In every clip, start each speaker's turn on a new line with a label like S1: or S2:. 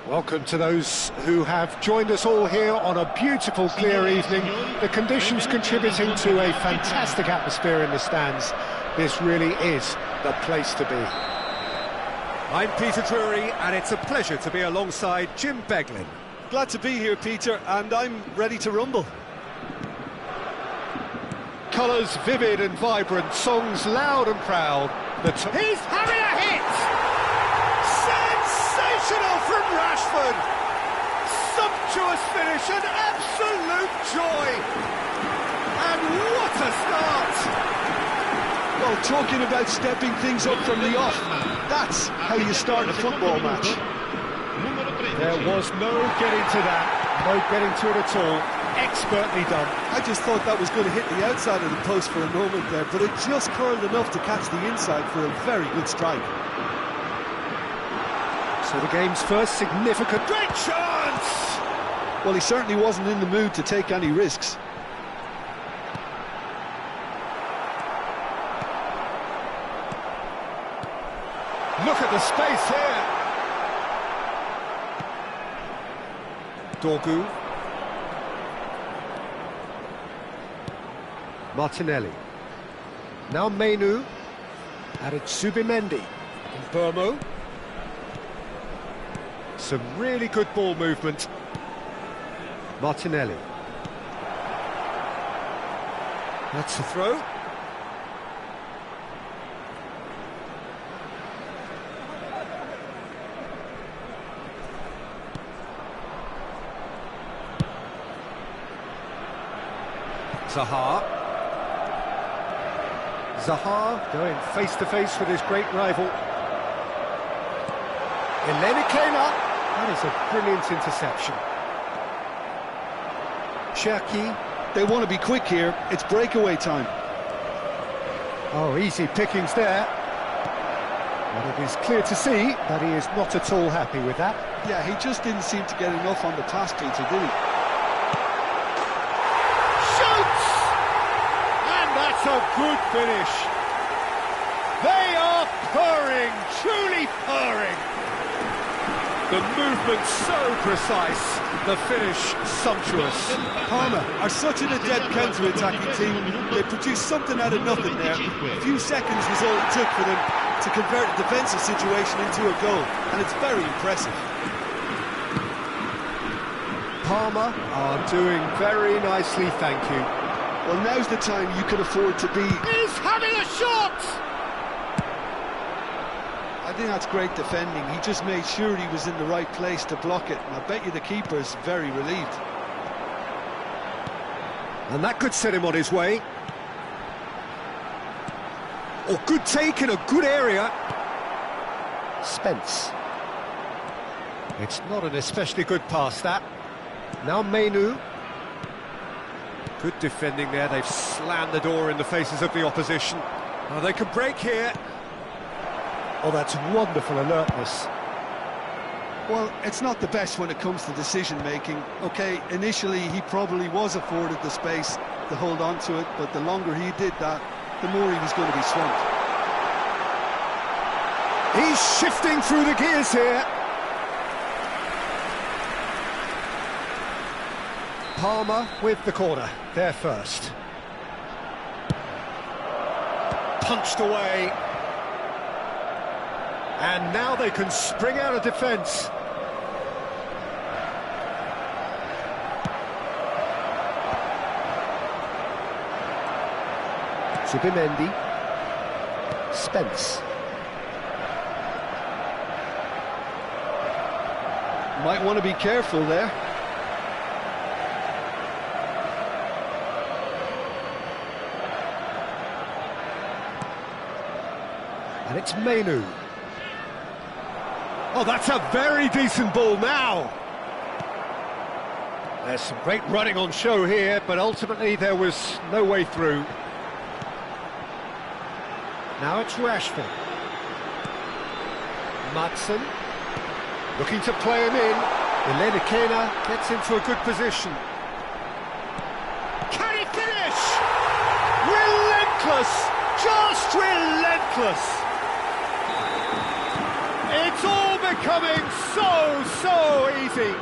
S1: Welcome to those who have joined us all here on a beautiful, clear evening. The conditions contributing to a fantastic atmosphere in the stands. This really is the place to be. I'm Peter Drury, and it's a pleasure to be alongside Jim Beglin.
S2: Glad to be here, Peter, and I'm ready to rumble.
S1: Colours vivid and vibrant, songs loud and proud. He's having a hit! Sensational from Rashford! Sumptuous finish and absolute joy! And what a start!
S2: Well, talking about stepping things up from the off, that's how you start a football match.
S1: There was no getting to that, no getting to it at all. Expertly done.
S2: I just thought that was going to hit the outside of the post for a moment there, but it just curled enough to catch the inside for a very good strike.
S1: So the game's first significant... Great chance!
S2: Well, he certainly wasn't in the mood to take any risks.
S1: Look at the space here! Dorgu. Martinelli. Now Menu. Added Subimendi. Burmo. Some really good ball movement. Martinelli. That's the throw. Zaha going face-to-face with his great rival. Kena. That is a brilliant interception. Cherki.
S2: They want to be quick here. It's breakaway time.
S1: Oh, easy pickings there. And it is clear to see that he is not at all happy with that.
S2: Yeah, he just didn't seem to get enough on the pass, Peter, did he?
S1: That's a good finish. They are purring, truly purring. The movement so precise, the finish sumptuous.
S2: Parma are such an adept counter-attacking team. They produced something out of nothing there. A few seconds was all it took for them to convert a defensive situation into a goal, and it's very impressive.
S1: Parma are doing very nicely, thank you.
S2: Well, now's the time you can afford to be...
S1: He's having a shot!
S2: I think that's great defending. He just made sure he was in the right place to block it, and I bet you the keeper's very relieved.
S1: And that could set him on his way. Oh, good take in a good area. Spence. It's not an especially good pass, that. Now Menu. Good defending there, they've slammed the door in the faces of the opposition. Oh, they can break here. Oh, that's wonderful alertness.
S2: Well, it's not the best when it comes to decision-making. OK, initially he probably was afforded the space to hold on to it, but the longer he did that, the more he was going to be swamped.
S1: He's shifting through the gears here. Parma with the corner, there first. Punched away. And now they can spring out of defence. Subimendi. Spence.
S2: Might want to be careful there.
S1: And it's Menu. Oh, that's a very decent ball now. There's some great running on show here, but ultimately there was no way through. Now it's Rashford. Madsen looking to play him in. Kena gets into a good position. Can he finish? Relentless! Just relentless! It's all becoming so easy.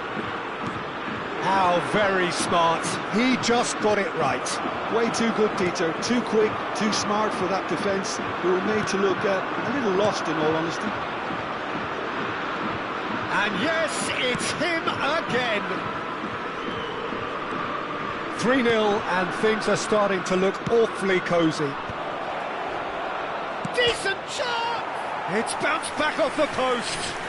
S1: How very smart. He just got it right.
S2: Way too good, Peter. Too quick, too smart for that defence, who were made to look a little lost, in all honesty.
S1: And yes, it's him again. 3-0, and things are starting to look awfully cosy. Decent shot! It's bounced back off the post.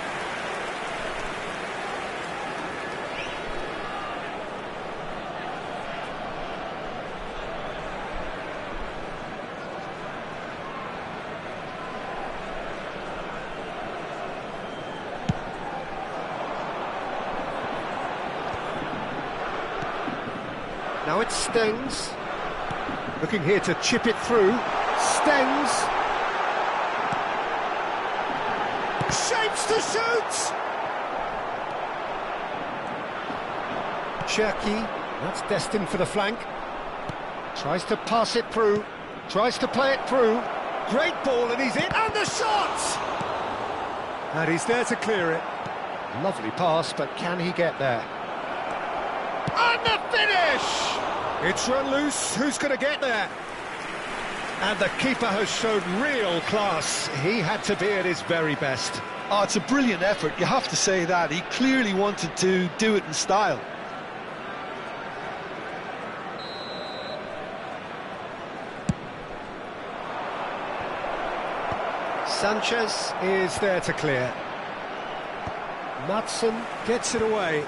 S1: Now it's Stengs, looking here to chip it through. Stengs shapes to shoot. Cherki, that's destined for the flank. Tries to pass it through, tries to play it through. Great ball, and he's in, and the shot! And he's there to clear it. Lovely pass, but can he get there? And the finish! It's run loose, who's going to get there? And the keeper has shown real class. He had to be at his very best.
S2: Oh, it's a brilliant effort, you have to say that. He clearly wanted to do it in style.
S1: Sanchez is there to clear. Madsen gets it away.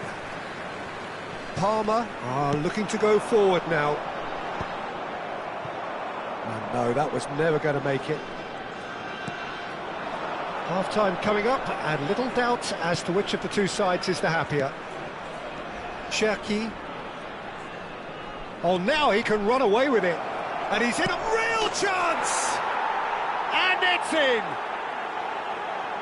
S1: Parma are looking to go forward now. And no, that was never going to make it. Half-time coming up, and little doubt as to which of the two sides is the happier. Cherki. Oh, now he can run away with it. And he's in a real chance! And it's in!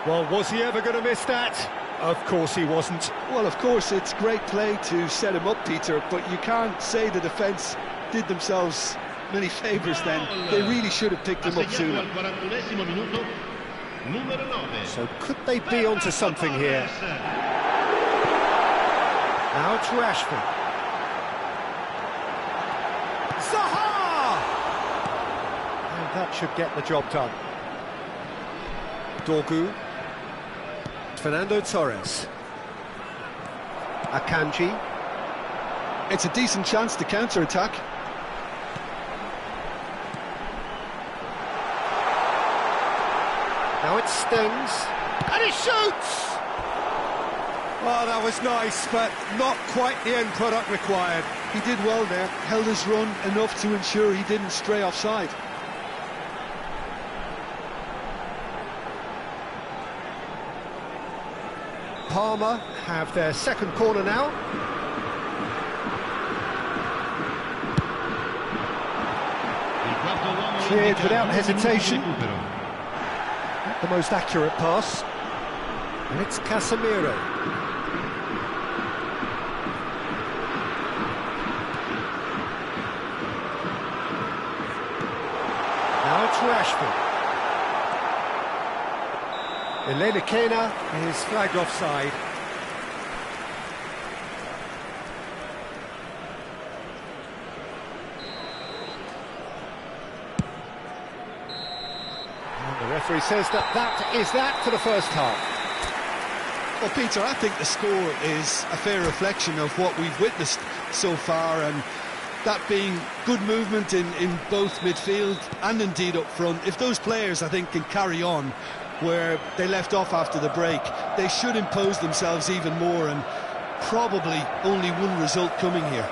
S1: Well, was he ever going to miss that? Of course he wasn't.
S2: Well, of course, it's great play to set him up, Peter, but you can't say the defence did themselves many favours then. They really should have picked him up sooner.
S1: So could they be onto something here? Now it's Rashford. Zaha! And that should get the job done. Dorgu. Fernando Torres. Akanji.
S2: It's a decent chance to counter-attack.
S1: Now it Stengs. And he shoots! Oh, that was nice, but not quite the end product required.
S2: He did well there, held his run enough to ensure he didn't stray offside.
S1: Parma have their second corner now. Cleared without hesitation. Not the most accurate pass. And it's Casemiro. Now it's Rashford. Elena Kena is flagged offside. And the referee says that is that for the first half.
S2: Well, Peter, I think the score is a fair reflection of what we've witnessed so far, and that being good movement in both midfield and indeed up front. If those players, I think, can carry on where they left off after the break, they should impose themselves even more, and probably only one result coming here.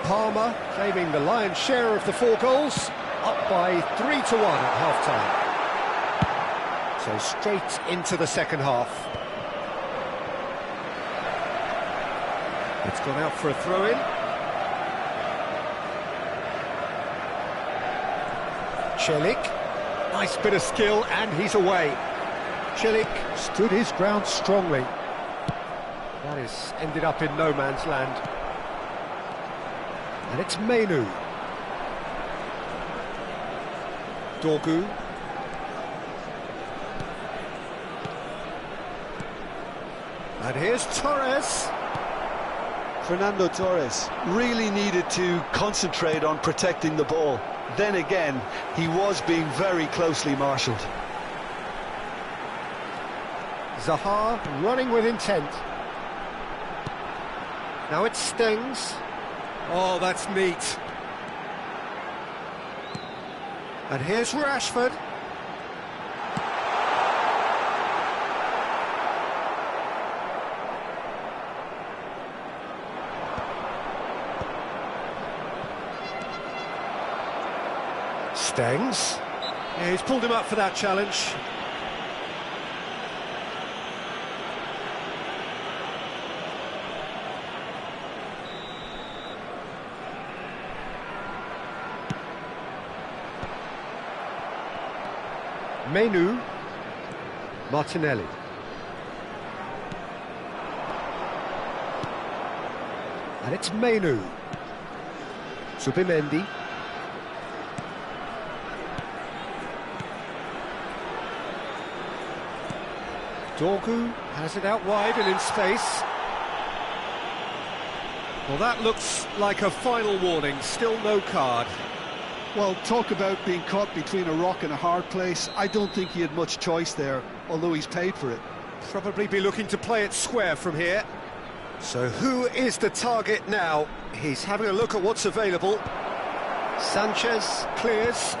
S1: Parma claiming the lion's share of the 4 goals, up by 3-1 at half-time. So straight into the second half. It's gone out for a throw-in. Celik. Nice bit of skill, and he's away. Celik stood his ground strongly. That has ended up in no man's land. And it's Menu. Dorgu. And here's Torres.
S2: Fernando Torres really needed to concentrate on protecting the ball. Then again, he was being very closely marshalled.
S1: Zaha running with intent. Now it stings. Oh, that's neat. And here's Rashford. Stengs. Yeah, he's pulled him up for that challenge. Menu. Martinelli. And it's Menu. Subimendi. Dorgu has it out wide and in space. Well, that looks like a final warning, still no card.
S2: Well, talk about being caught between a rock and a hard place. I don't think he had much choice there, although he's paid for it.
S1: Probably be looking to play it square from here. So who is the target now? He's having a look at what's available. Sanchez clears.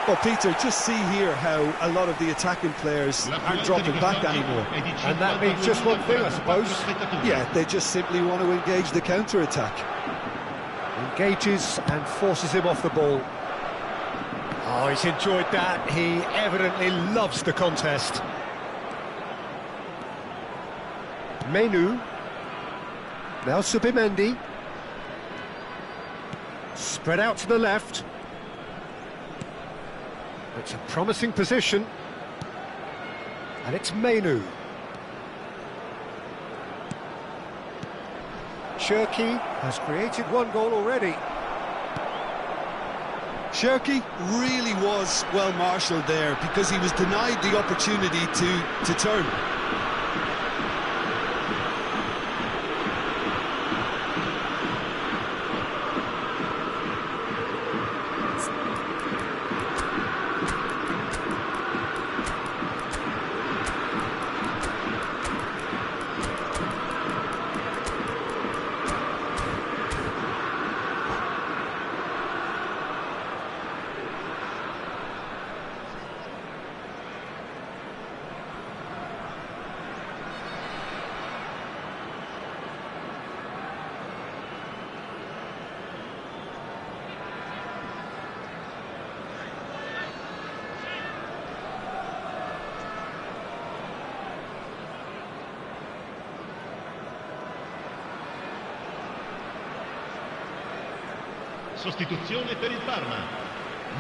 S2: Well, Peter, just see here how a lot of the attacking players aren't dropping back anymore.
S1: And that means just one thing, I suppose.
S2: Yeah, they just simply want to engage the counter-attack.
S1: Engages and forces him off the ball. Oh, he's enjoyed that. He evidently loves the contest. Menu. Now Subimendi. Spread out to the left. It's a promising position. And it's Menu. Cherki has created one goal already.
S2: Cherki really was well marshalled there because he was denied the opportunity to turn.
S3: Sostituzione per il Parma.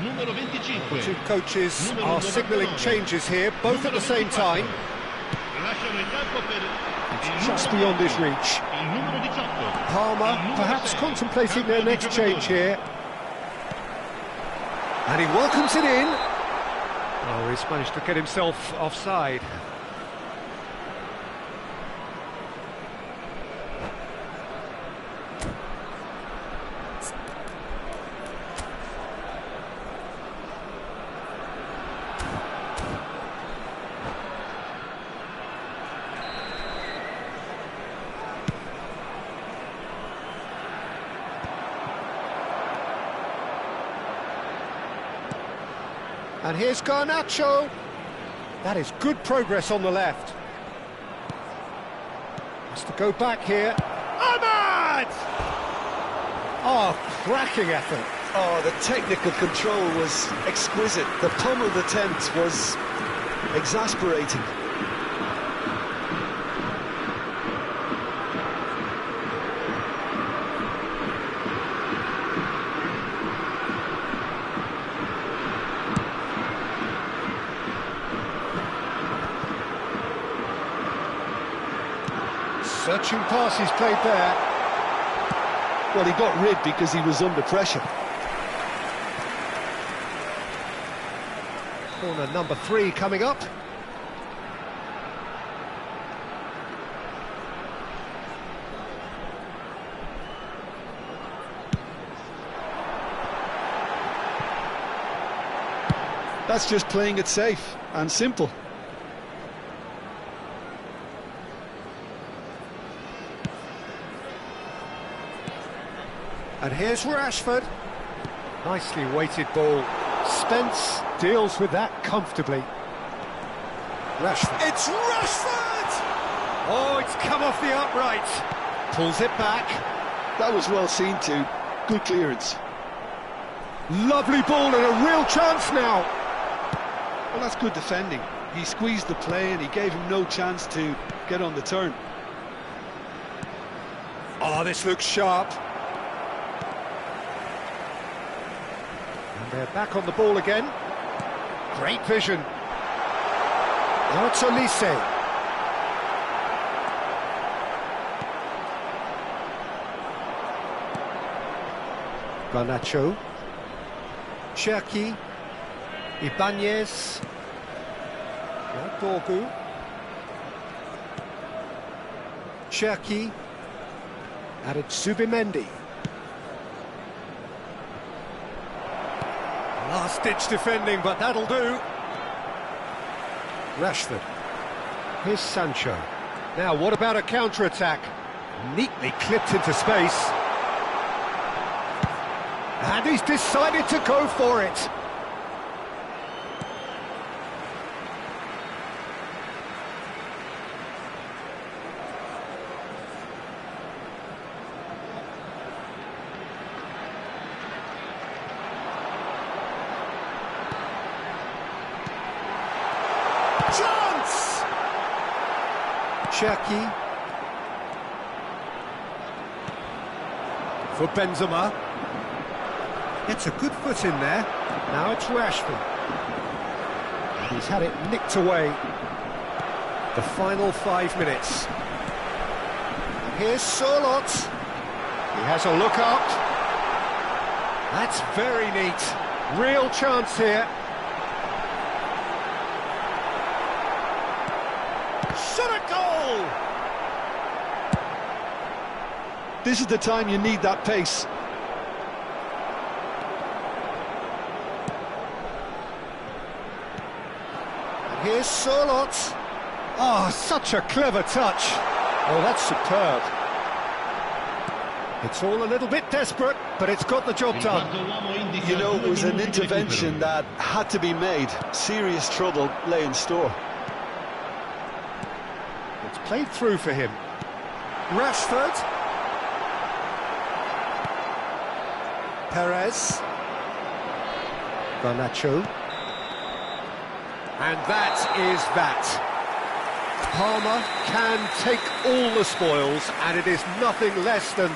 S3: Numero 25.
S1: Two coaches are signalling changes here, both at the same time. It's just beyond his reach. Parma perhaps contemplating their next change here. And he welcomes it in. Oh, he's managed to get himself offside. And here's Garnacho. That is good progress on the left. Has to go back here. Ahmad! Oh, cracking effort.
S2: Oh, the technical control was exquisite. The pummeled attempt was exasperating.
S1: Searching pass he's played there.
S2: Well, he got rid because he was under pressure.
S1: Corner number 3 coming up.
S2: That's just playing it safe and simple.
S1: And here's Rashford. Nicely weighted ball. Spence deals with that comfortably. Rashford. It's Rashford! Oh, it's come off the upright. Pulls it back.
S2: That was well seen too. Good clearance.
S1: Lovely ball and a real chance now.
S2: Well, that's good defending. He squeezed the play and he gave him no chance to get on the turn.
S1: Oh, this looks sharp. And they're back on the ball again. Great vision. Now it's Olise. Garnacho. Cherki. Ibanez. Dorgu. Cherki. Added Subimendi. Last-ditch defending, but that'll do. Rashford. Here's Sancho. Now, what about a counter-attack? Neatly clipped into space. And he's decided to go for it. Chance! Cherki. For Benzema. Gets a good foot in there. Now it's Rashford. And he's had it nicked away. The final 5 minutes. And here's Sorlot. He has a look up. That's very neat. Real chance here. Shot a goal!
S2: This is the time you need that pace.
S1: And here's Sorlot. Oh, such a clever touch. Oh, that's superb. It's all a little bit desperate, but it's got the job done.
S2: You know, it was an intervention that had to be made. Serious trouble lay in store.
S1: It's played through for him. Rashford. Perez. Garnacho. And that is that. Parma can take all the spoils, and it is nothing less than